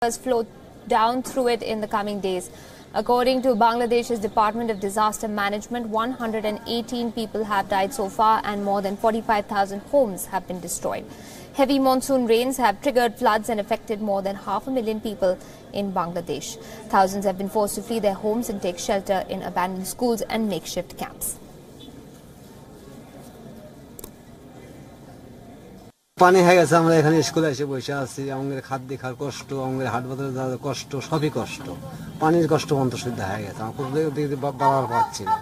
flow down through it in the coming days. According to Bangladesh's Department of Disaster Management, 118 people have died so far and more than 45,000 homes have been destroyed. Heavy monsoon rains have triggered floods and affected more than 500,000 people in Bangladesh. Thousands have been forced to flee their homes and take shelter in abandoned schools and makeshift camps. পানি হয়ে গেছে আমরা এখানে স্কুলে এসে বসে আছি আমাদের খাদ্য খাওয়ার কষ্ট আমাদের হাট বাজারে যাওয়ার কষ্ট সবই কষ্ট পানির কষ্ট অন্তঃসুদ্ধ হয়ে গেছে আমরা কোথাও বাড়ার পাচ্ছি না